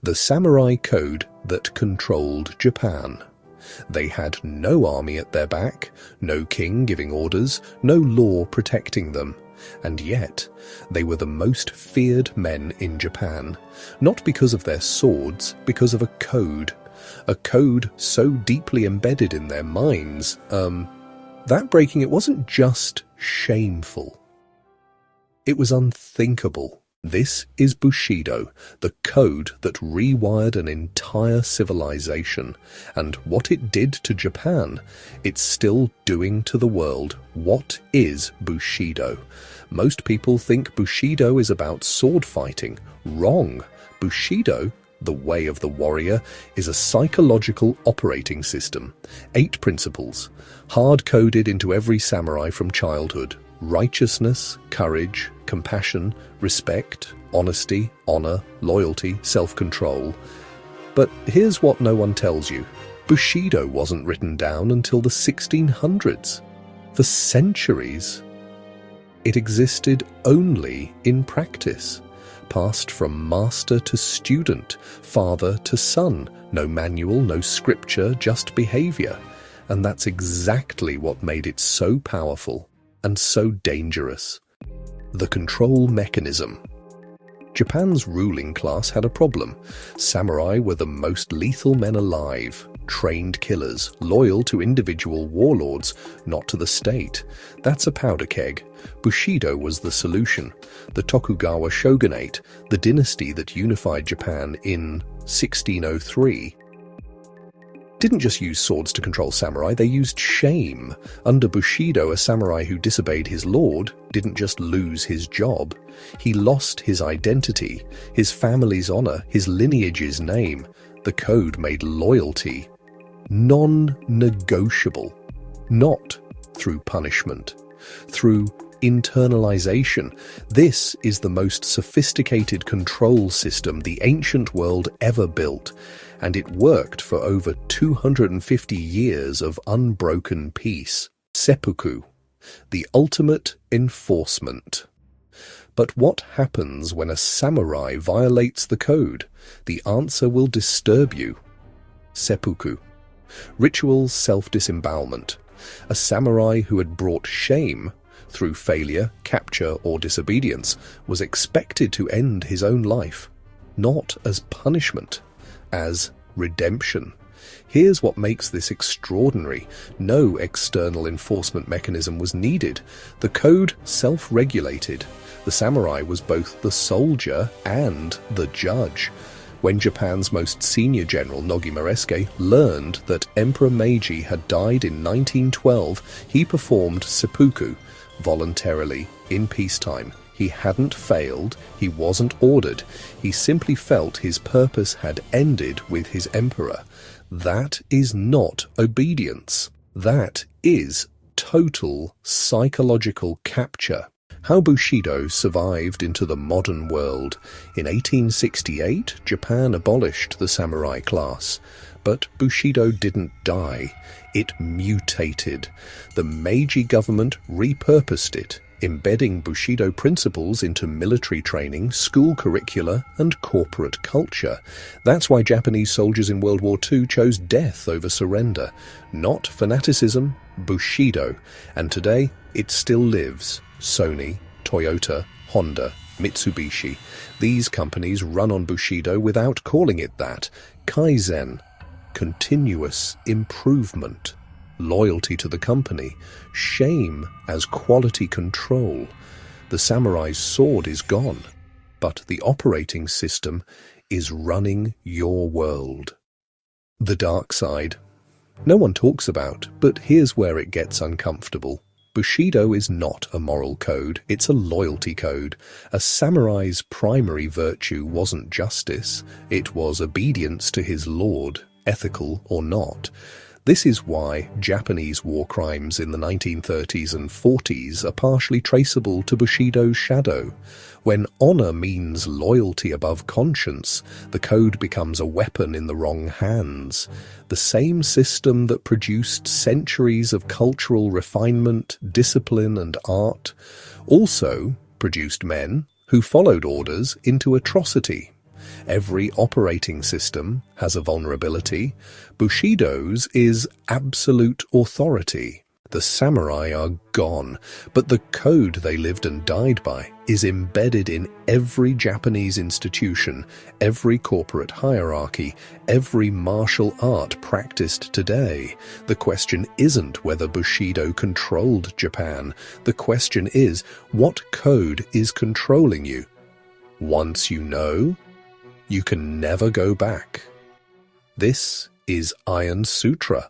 The samurai code that controlled Japan. They had no army at their back, no king giving orders, no law protecting them. And yet, they were the most feared men in Japan, not because of their swords, because of a code so deeply embedded in their minds, that breaking it wasn't just shameful. It was unthinkable. This is Bushido, the code that rewired an entire civilization, and what it did to Japan, it's still doing to the world. What is Bushido? Most people think Bushido is about sword fighting. Wrong. Bushido, the way of the warrior, is a psychological operating system. 8 principles, hard-coded into every samurai from childhood. Righteousness, courage, compassion, respect, honesty, honor, loyalty, self-control. But here's what no one tells you. Bushido wasn't written down until the 1600s. For centuries, it existed only in practice, passed from master to student, father to son. No manual, no scripture, just behavior. And that's exactly what made it so powerful and so dangerous. The control mechanism. Japan's ruling class had a problem. Samurai were the most lethal men alive, trained killers, loyal to individual warlords, not to the state. That's a powder keg. Bushido was the solution. The Tokugawa shogunate, the dynasty that unified Japan in 1603, didn't just use swords to control samurai, they used shame. Under Bushido, a samurai who disobeyed his lord didn't just lose his job. He lost his identity, his family's honor, his lineage's name. The code made loyalty non-negotiable, not through punishment, through internalization. This is the most sophisticated control system the ancient world ever built, and it worked for over 250 years of unbroken peace. Seppuku, the ultimate enforcement. But what happens when a samurai violates the code? The answer will disturb you. Seppuku. Ritual self-disembowelment. A samurai who had brought shame through failure, capture, or disobedience was expected to end his own life, not as punishment, as redemption. Here's what makes this extraordinary. No external enforcement mechanism was needed. The code self-regulated. The samurai was both the soldier and the judge. When Japan's most senior general, Nogi Maresuke, learned that Emperor Meiji had died in 1912, he performed seppuku voluntarily in peacetime. He hadn't failed, he wasn't ordered, he simply felt his purpose had ended with his emperor. That is not obedience. That is total psychological capture. How Bushido survived into the modern world. In 1868, Japan abolished the samurai class. But Bushido didn't die. It mutated. The Meiji government repurposed it, embedding Bushido principles into military training, school curricula, and corporate culture. That's why Japanese soldiers in World War II chose death over surrender. Not fanaticism, Bushido. And today, it still lives. Sony, Toyota, Honda, Mitsubishi. These companies run on Bushido without calling it that. Kaizen, continuous improvement, loyalty to the company, shame as quality control. The samurai's sword is gone, but the operating system is running your world. The dark side. No one talks about, but here's where it gets uncomfortable. Bushido is not a moral code, it's a loyalty code. A samurai's primary virtue wasn't justice, it was obedience to his lord, ethical or not. This is why Japanese war crimes in the 1930s and 40s are partially traceable to Bushido's shadow. When honor means loyalty above conscience, the code becomes a weapon in the wrong hands. The same system that produced centuries of cultural refinement, discipline, and art also produced men who followed orders into atrocity. Every operating system has a vulnerability. Bushido's is absolute authority. The samurai are gone, but the code they lived and died by is embedded in every Japanese institution, every corporate hierarchy, every martial art practiced today. The question isn't whether Bushido controlled Japan. The question is, what code is controlling you? Once you know, you can never go back. This is IronSutra.